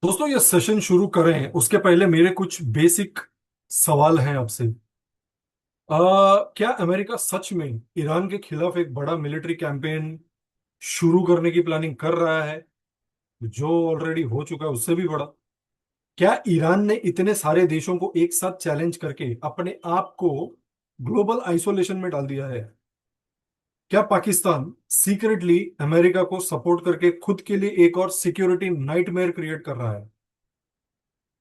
दोस्तों ये सेशन शुरू करें उसके पहले मेरे कुछ बेसिक सवाल हैं आपसे। क्या अमेरिका सच में ईरान के खिलाफ एक बड़ा मिलिट्री कैंपेन शुरू करने की प्लानिंग कर रहा है, जो ऑलरेडी हो चुका है उससे भी बड़ा? क्या ईरान ने इतने सारे देशों को एक साथ चैलेंज करके अपने आप को ग्लोबल आइसोलेशन में डाल दिया है? क्या पाकिस्तान सीक्रेटली अमेरिका को सपोर्ट करके खुद के लिए एक और सिक्योरिटी नाइटमेयर क्रिएट कर रहा है?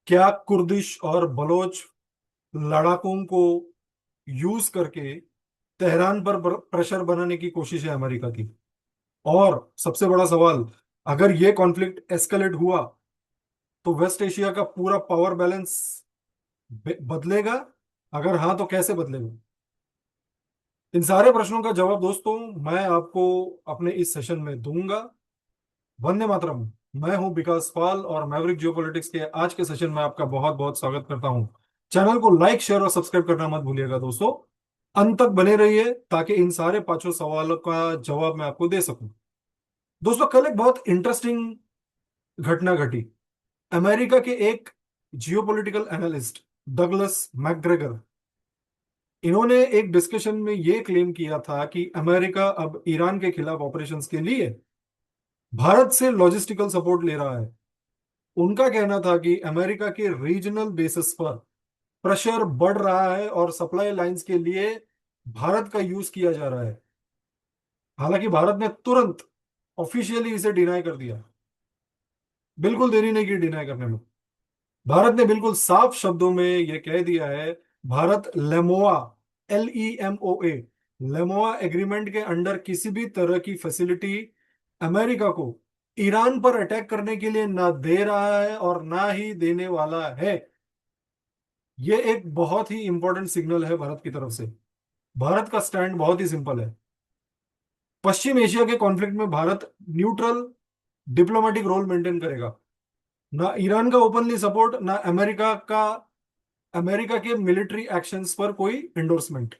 क्या कुर्दिश और बलोच लड़ाकों को यूज करके तेहरान पर प्रेशर बनाने की कोशिश है अमेरिका की? और सबसे बड़ा सवाल, अगर ये कॉन्फ्लिक्ट एस्केलेट हुआ तो वेस्ट एशिया का पूरा पावर बैलेंस बदलेगा? अगर हाँ तो कैसे बदलेगा? इन सारे प्रश्नों का जवाब दोस्तों मैं आपको अपने इस सेशन में दूंगा। वंदे मातरम। मैं हूं विकास पाल और मैवरिक जियोपॉलिटिक्स के आज के सेशन में आपका बहुत बहुत स्वागत करता हूं। चैनल को लाइक शेयर और सब्सक्राइब करना मत भूलिएगा दोस्तों। अंत तक बने रहिए ताकि इन सारे पांचों सवालों का जवाब मैं आपको दे सकूं। दोस्तों कल एक बहुत इंटरेस्टिंग घटना घटी। अमेरिका के एक जियोपॉलिटिकल एनालिस्ट डगलस मैकग्रेगर, इन्होंने एक डिस्कशन में यह क्लेम किया था कि अमेरिका अब ईरान के खिलाफ ऑपरेशंस के लिए भारत से लॉजिस्टिकल सपोर्ट ले रहा है। उनका कहना था कि अमेरिका के रीजनल बेसिस पर प्रेशर बढ़ रहा है और सप्लाई लाइंस के लिए भारत का यूज किया जा रहा है। हालांकि भारत ने तुरंत ऑफिशियली इसे डिनाई कर दिया। बिल्कुल देरी नहीं की डिनाई करने में। भारत ने बिल्कुल साफ शब्दों में यह कह दिया है, Bharat LEMOA, LEMOA, LEMOA agreement के अंडर किसी भी तरह की फैसिलिटी अमेरिका को ईरान पर अटैक करने के लिए ना दे रहा है और ना ही देने वाला है। यह एक बहुत ही इंपॉर्टेंट सिग्नल है भारत की तरफ से। भारत का स्टैंड बहुत ही सिंपल है। पश्चिम एशिया के कॉन्फ्लिक्ट में Bharat neutral diplomatic role maintain करेगा। ना ईरान का ओपनली सपोर्ट, ना अमेरिका के मिलिट्री एक्शंस पर कोई एंडोर्समेंट।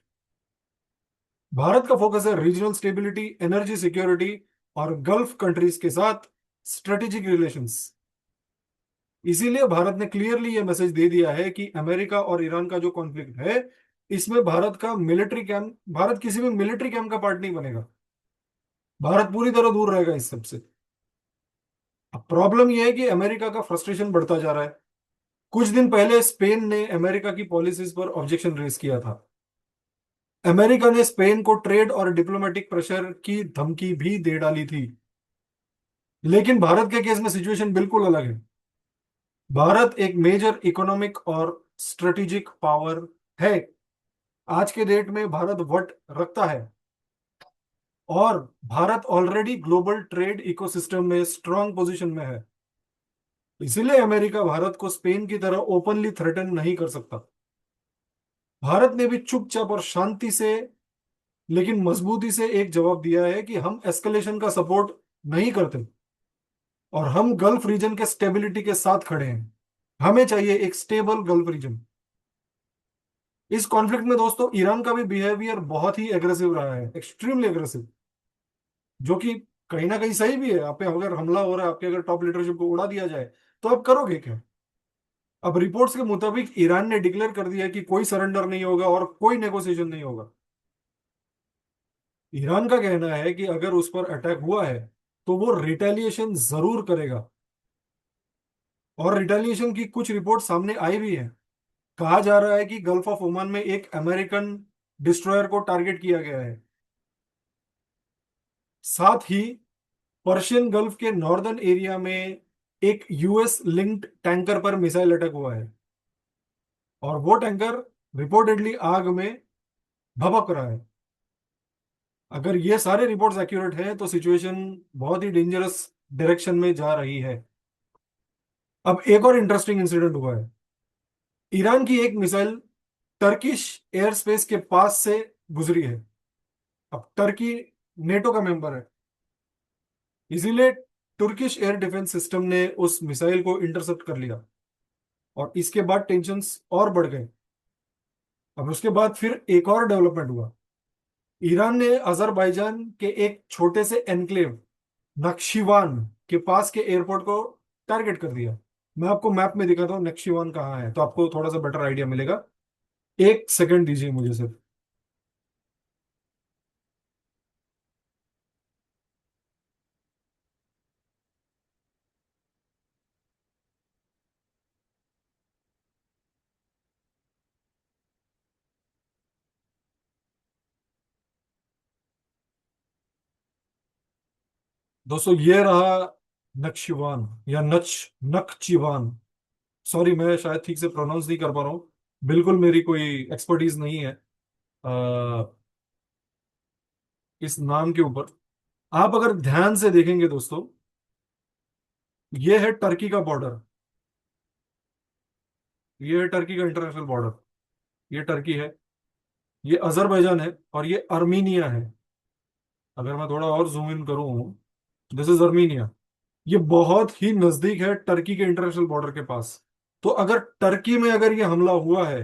भारत का फोकस है रीजनल स्टेबिलिटी, एनर्जी सिक्योरिटी और गल्फ कंट्रीज के साथ स्ट्रेटेजिक रिलेशंस। इसीलिए भारत ने क्लियरली यह मैसेज दे दिया है कि अमेरिका और ईरान का जो कॉन्फ्लिक्ट है, इसमें भारत किसी भी मिलिट्री कैंप का पार्ट नहीं बनेगा। भारत पूरी तरह दूर रहेगा इस सबसे। अब प्रॉब्लम यह है कि अमेरिका का फ्रस्ट्रेशन बढ़ता जा रहा है। कुछ दिन पहले स्पेन ने अमेरिका की पॉलिसीज पर ऑब्जेक्शन रेज किया था। अमेरिका ने स्पेन को ट्रेड और डिप्लोमेटिक प्रेशर की धमकी भी दे डाली थी। लेकिन भारत के केस में सिचुएशन बिल्कुल अलग है। भारत एक मेजर इकोनॉमिक और स्ट्रेटेजिक पावर है। आज के डेट में भारत वट रखता है और Bharat already global trade ecosystem में स्ट्रांग पोजीशन में है। इसीलिए अमेरिका भारत को स्पेन की तरह ओपनली थ्रेटन नहीं कर सकता। भारत ने भी चुपचाप और शांति से लेकिन मजबूती से एक जवाब दिया है कि हम एस्केलेशन का सपोर्ट नहीं करते और हम गल्फ रीजन के स्टेबिलिटी के साथ खड़े हैं। हमें चाहिए एक स्टेबल गल्फ रीजन। इस कॉन्फ्लिक्ट में दोस्तों ईरान का भी बिहेवियर बहुत ही एग्रेसिव रहा है, एक्सट्रीमली एग्रेसिव, जो कि कहीं ना कहीं सही भी है। आप पे अगर हमला हो रहा है, आपके अगर टॉप लीडरशिप को उड़ा दिया जाए तो आप करोगे क्या? अब रिपोर्ट्स के मुताबिक ईरान ने डिक्लेयर कर दिया है कि कोई सरेंडर नहीं होगा और कोई नेगोशिएशन नहीं होगा। ईरान का कहना है कि अगर उस पर अटैक हुआ है तो वो रिटेलिएशन जरूर करेगा। और रिटेलिएशन की कुछ रिपोर्ट सामने आई भी है। कहा जा रहा है कि गल्फ ऑफ ओमान में एक अमेरिकन डिस्ट्रॉयर को टारगेट किया गया है। साथ ही पर्शियन गल्फ के नॉर्दर्न एरिया में एक US लिंक्ड टैंकर पर मिसाइल अटैक हुआ है और वो टैंकर रिपोर्टेडली आग में भभक रहा है। अगर ये सारे रिपोर्ट्स एक्यूरेट हैं तो सिचुएशन बहुत ही डेंजरस डायरेक्शन में जा रही है। अब एक और इंटरेस्टिंग इंसिडेंट हुआ है। ईरान की एक मिसाइल टर्किश एयर स्पेस के पास से गुजरी है। अब टर्की नेटो का मेंबर है, इसीलिए तुर्किश एयर डिफेंस सिस्टम ने उस मिसाइल को इंटरसेप्ट कर लिया और इसके बाद टेंशन्स और बढ़ गए। अब उसके बाद फिर एक और डेवलपमेंट हुआ। ईरान ने अजरबैजान के एक छोटे से एनक्लेव नक्शिवान के पास के एयरपोर्ट को टारगेट कर दिया। मैं आपको मैप में दिखाता हूँ नक्शीवान कहाँ है, तो आपको थोड़ा सा बेटर आइडिया मिलेगा। एक सेकंड दीजिए मुझे सिर्फ। दोस्तों ये रहा नक्शीवान, या नखचीवान। सॉरी, मैं शायद ठीक से प्रोनाउंस नहीं कर पा रहा हूँ। बिल्कुल मेरी कोई एक्सपर्टीज नहीं है इस नाम के ऊपर। आप अगर ध्यान से देखेंगे दोस्तों, ये है टर्की का बॉर्डर। ये है टर्की का इंटरनेशनल बॉर्डर। ये टर्की है, ये अजरबैजान है, और ये अर्मीनिया है। अगर मैं थोड़ा और जूम इन करूं, दिस इज अर्मीनिया। ये बहुत ही नजदीक है टर्की के इंटरनेशनल बॉर्डर के पास। तो अगर टर्की में अगर ये हमला हुआ है,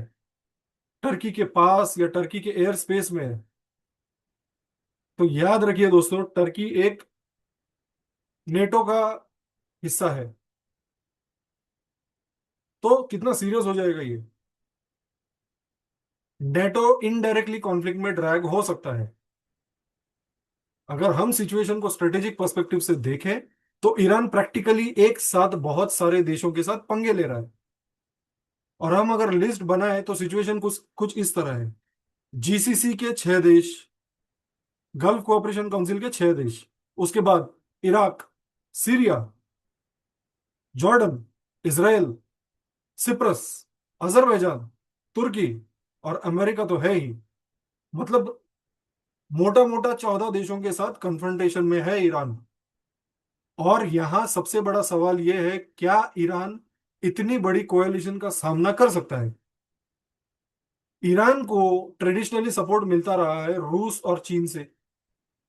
टर्की के पास या टर्की के एयर स्पेस में, तो याद रखिए दोस्तों, टर्की एक नेटो का हिस्सा है। तो कितना सीरियस हो जाएगा ये। नेटो इनडायरेक्टली कॉन्फ्लिक्ट में ड्रैग हो सकता है। अगर हम सिचुएशन को स्ट्रेटेजिक पर्सपेक्टिव से देखें, तो ईरान प्रैक्टिकली एक साथ बहुत सारे देशों के साथ पंगे ले रहा है। और हम अगर लिस्ट बनाए तो सिचुएशन कुछ कुछ इस तरह है। जीसीसी के 6 देश, गल्फ कोऑपरेशन काउंसिल के 6 देश, उसके बाद Iraq, Syria, Jordan, Israel, Cyprus, Azerbaijan, तुर्की, और अमेरिका तो है ही। मतलब मोटा मोटा 14 देशों के साथ कन्फ्रंटेशन में है ईरान। और यहां सबसे बड़ा सवाल यह है, क्या ईरान इतनी बड़ी कोएलिशन का सामना कर सकता है। ईरान को ट्रेडिशनली सपोर्ट मिलता रहा है रूस और चीन से,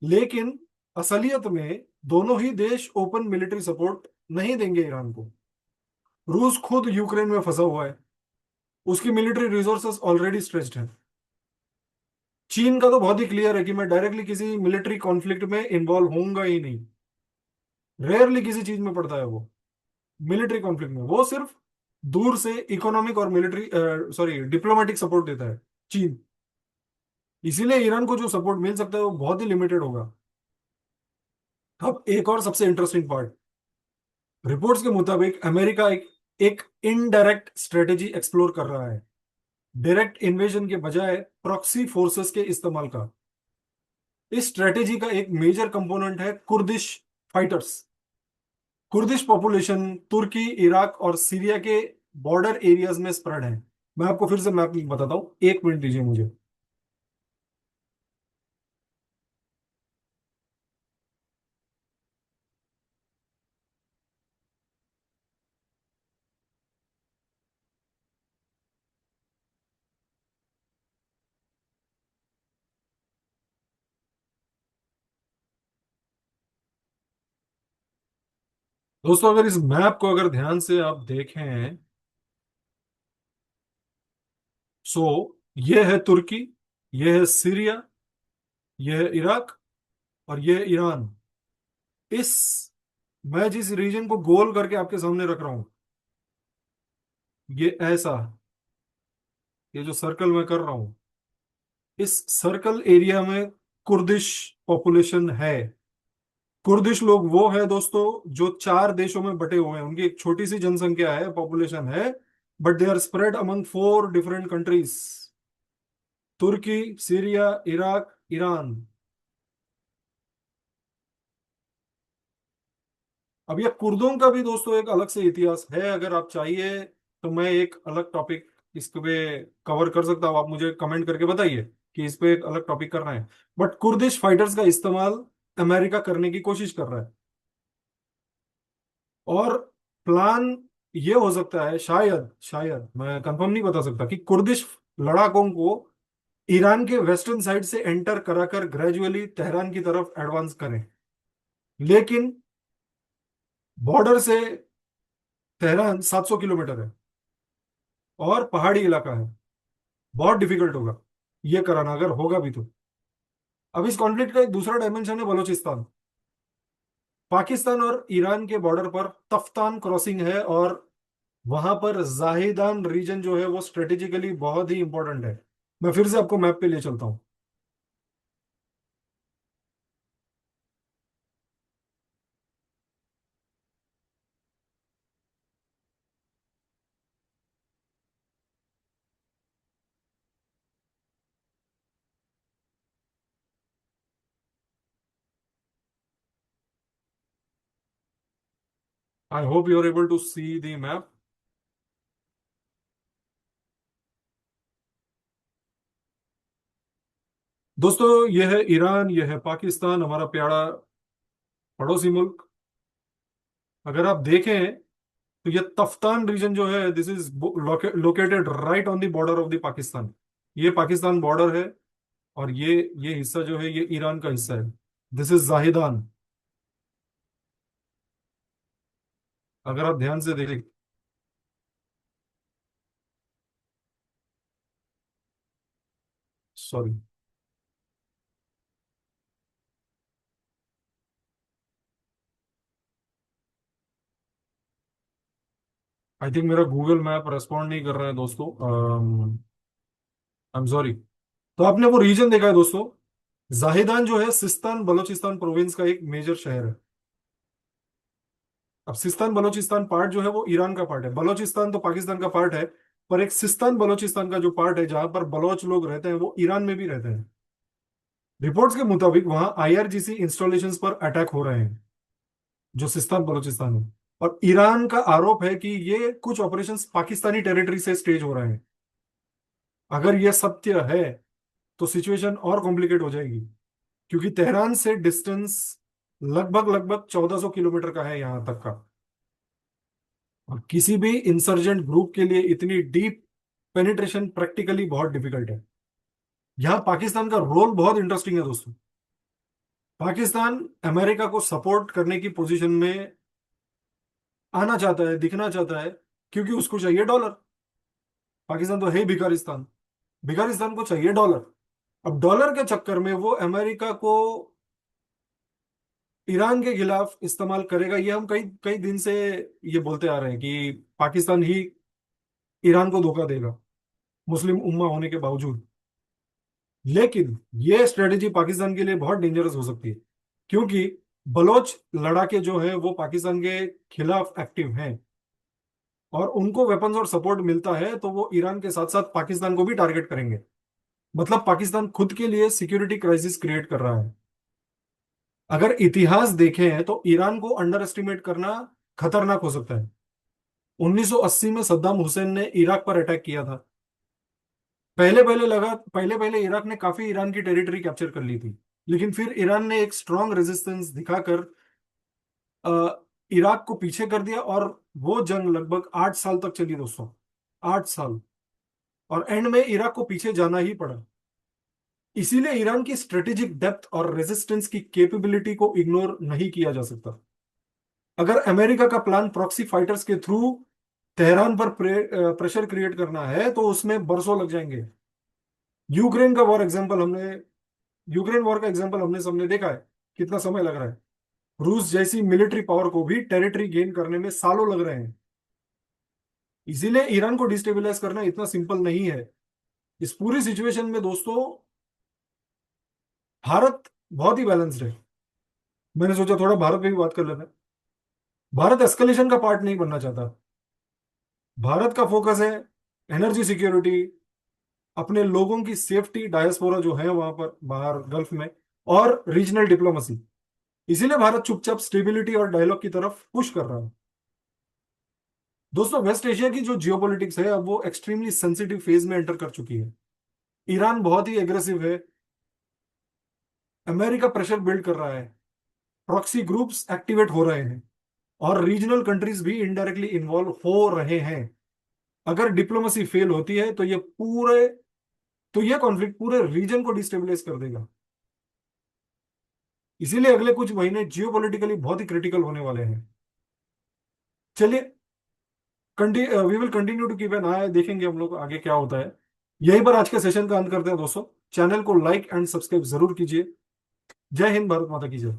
लेकिन असलियत में दोनों ही देश ओपन मिलिट्री सपोर्ट नहीं देंगे ईरान को। रूस खुद यूक्रेन में फंसा हुआ है, उसकी मिलिट्री रिसोर्सेस ऑलरेडी स्ट्रेच्ड है। चीन का तो बहुत ही क्लियर है कि मैं डायरेक्टली किसी मिलिट्री कॉन्फ्लिक्ट में इन्वॉल्व होऊंगा ही नहीं। रेयरली किसी चीज में पड़ता है वो, मिलिट्री कॉन्फ्लिक्ट में वो सिर्फ दूर से इकोनॉमिक और मिलिट्री, सॉरी, डिप्लोमेटिक सपोर्ट देता है चीन। इसीलिए ईरान को जो सपोर्ट मिल सकता है वो बहुत ही लिमिटेड होगा। अब एक और सबसे इंटरेस्टिंग पार्ट, रिपोर्ट्स के मुताबिक अमेरिका एक इनडायरेक्ट स्ट्रेटेजी एक्सप्लोर कर रहा है, डायरेक्ट इन्वेजन के बजाय प्रॉक्सी फोर्सेस के इस्तेमाल का। इस स्ट्रेटेजी का एक मेजर कंपोनेंट है कुर्दिश फाइटर्स। कुर्दिश पॉपुलेशन तुर्की, इराक और सीरिया के बॉर्डर एरियाज में स्प्रेड है। मैं आपको फिर से मैप बताता हूं, एक मिनट दीजिए मुझे। दोस्तों अगर इस मैप को अगर ध्यान से आप देखें, सो ये है तुर्की, ये है सीरिया, ये है इराक, और ये है ईरान। इस मैं जिस रीजन को गोल करके आपके सामने रख रहा हूं, ये ऐसा, ये जो सर्कल मैं कर रहा हूं, इस सर्कल एरिया में कुर्दिश पॉपुलेशन है। कुर्दिश लोग वो है दोस्तों जो 4 देशों में बटे हुए हैं, उनकी एक छोटी सी जनसंख्या है, पॉपुलेशन है, but they are spread among 4 different countries. Turkey, Syria, Iraq, Iran. अब ये कुर्दों का भी दोस्तों एक अलग से इतिहास है। अगर आप चाहिए तो मैं एक अलग टॉपिक इस पे कवर कर सकता हूँ। आप मुझे कमेंट करके बताइए कि इस पे एक अलग टॉपिक करना है। बट कुर्दिश फाइटर्स का इस्तेमाल अमेरिका करने की कोशिश कर रहा है। और प्लान ये हो सकता है, शायद शायद मैं कंफर्म नहीं बता सकता, कि कुर्दिश लड़ाकों को ईरान के वेस्टर्न साइड से एंटर कराकर ग्रेजुअली तेहरान की तरफ एडवांस करें। लेकिन बॉर्डर से तेहरान 700 किलोमीटर है और पहाड़ी इलाका है, बहुत डिफिकल्ट होगा ये कराना, अगर होगा भी तो। अब इस कॉन्फ्लिक्ट का एक दूसरा डायमेंशन है बलूचिस्तान। पाकिस्तान और ईरान के बॉर्डर पर तफ्तान क्रॉसिंग है, और वहां पर जाहिदान रीजन जो है वो स्ट्रेटेजिकली बहुत ही इंपॉर्टेंट है। मैं फिर से आपको मैप पे ले चलता हूँ। I hope you are able to see the map. दोस्तों ये है ईरान, ये है पाकिस्तान, हमारा प्यारा पड़ोसी मुल्क। अगर आप देखें तो ये तफ्तान रीजन जो है, this is located right on the border of the Pakistan. ये पाकिस्तान बॉर्डर है, और ये हिस्सा जो है ये ईरान का हिस्सा है। This is जाहिदान। अगर आप ध्यान से देखें। सॉरी। आई थिंक मेरा गूगल मैप रेस्पॉन्ड नहीं कर रहा है दोस्तों। I am sorry. तो आपने वो रीजन देखा है दोस्तों। जाहिदान जो है सिस्तान बलोचिस्तान प्रोविंस का एक मेजर शहर है। अब सिस्तान बलोचिस्तान पार्ट जो है वो ईरान का पार्ट है, बलोचिस्तान तो पाकिस्तान का पार्ट है। पर एक सिस्तान बलोचिस्तान का जो पार्ट है जहां पर बलोच लोग रहते हैं वो ईरान में भी रहते हैं। रिपोर्ट्स के मुताबिक वहां आईआरजीसी इंस्टॉलेशंस पर अटैक हो रहे हैं, जो सिस्तान बलोचिस्तान है। और ईरान का आरोप है कि ये कुछ ऑपरेशंस पाकिस्तानी टेरिटरी से स्टेज हो रहे हैं। अगर यह सत्य है तो सिचुएशन और कॉम्प्लिकेट हो जाएगी, क्योंकि तेहरान से डिस्टेंस लगभग लगभग 1400 किलोमीटर का है यहां तक का। और किसी भी इंसर्जेंट ग्रुप के लिए इतनी डीप पेनिट्रेशन प्रैक्टिकली बहुत डिफिकल्ट है। यहां पाकिस्तान का रोल बहुत इंटरेस्टिंग है दोस्तों। पाकिस्तान अमेरिका को सपोर्ट करने की पोजीशन में आना चाहता है, दिखना चाहता है, क्योंकि उसको चाहिए डॉलर। पाकिस्तान तो है ही भिखारिस्तान। भिखारिस्तान को चाहिए डॉलर। अब डॉलर के चक्कर में वो अमेरिका को ईरान के खिलाफ इस्तेमाल करेगा। ये हम कई कई दिन से ये बोलते आ रहे हैं कि पाकिस्तान ही ईरान को धोखा देगा, मुस्लिम उम्मा होने के बावजूद। लेकिन ये स्ट्रेटेजी पाकिस्तान के लिए बहुत डेंजरस हो सकती है, क्योंकि बलोच लड़ाके जो है वो पाकिस्तान के खिलाफ एक्टिव हैं, और उनको वेपन्स और सपोर्ट मिलता है तो वो ईरान के साथ साथ पाकिस्तान को भी टारगेट करेंगे। मतलब पाकिस्तान खुद के लिए सिक्योरिटी क्राइसिस क्रिएट कर रहा है। अगर इतिहास देखें तो ईरान को अंडर एस्टिमेट करना खतरनाक हो सकता है। 1980 में सद्दाम हुसैन ने इराक पर अटैक किया था। पहले पहले इराक ने काफी ईरान की टेरिटरी कैप्चर कर ली थी, लेकिन फिर ईरान ने एक स्ट्रांग रेजिस्टेंस दिखाकर इराक को पीछे कर दिया, और वो जंग लगभग 8 साल तक चली दोस्तों। 8 साल। और एंड में इराक को पीछे जाना ही पड़ा। इसीलिए ईरान की स्ट्रेटेजिक डेप्थ और रेजिस्टेंस की कैपेबिलिटी को इग्नोर नहीं किया जा सकता। अगर अमेरिका का प्लान प्रॉक्सी फाइटर्स के थ्रू तेहरान पर प्रेशर क्रिएट करना है तो उसमें बरसों लग जाएंगे। यूक्रेन का वॉर एग्जांपल हमने यूक्रेन वॉर का एग्जांपल हमने सबने देखा है, कितना समय लग रहा है। रूस जैसी मिलिट्री पावर को भी टेरिटरी गेन करने में सालों लग रहे हैं। इसीलिए ईरान को डिस्टेबलाइज करना इतना सिंपल नहीं है। इस पूरी सिचुएशन में दोस्तों भारत बहुत ही बैलेंस्ड है। मैंने सोचा थोड़ा भारत पे भी बात कर लेते हैं। भारत एस्केलेशन का पार्ट नहीं बनना चाहता। भारत का फोकस है एनर्जी सिक्योरिटी, अपने लोगों की सेफ्टी, डायस्पोरा जो है वहां पर बाहर गल्फ में, और रीजनल डिप्लोमेसी। इसीलिए भारत चुपचाप स्टेबिलिटी और डायलॉग की तरफ पुश कर रहा है। दोस्तों वेस्ट एशिया की जो जियोपॉलिटिक्स है अब वो एक्सट्रीमली सेंसिटिव फेज में एंटर कर चुकी है। ईरान बहुत ही एग्रेसिव है। अमेरिका प्रेशर बिल्ड कर रहा है। प्रॉक्सी ग्रुप्स एक्टिवेट हो रहे हैं, और रीजनल कंट्रीज भी इनडायरेक्टली इन्वॉल्व हो रहे हैं। अगर डिप्लोमेसी फेल होती है तो ये कॉन्फ्लिक्ट पूरे रीजन को डिस्टेबलाइज कर देगा। इसीलिए अगले कुछ महीने जियोपॉलिटिकली बहुत ही क्रिटिकल होने वाले हैं। चलिए, we will continue to keep an eye, देखेंगे हम लोग आगे क्या होता है। यहीं पर आज के सेशन का अंत करते हैं दोस्तों। चैनल को लाइक एंड सब्सक्राइब जरूर कीजिए। जय हिंद, भारत माता की जय।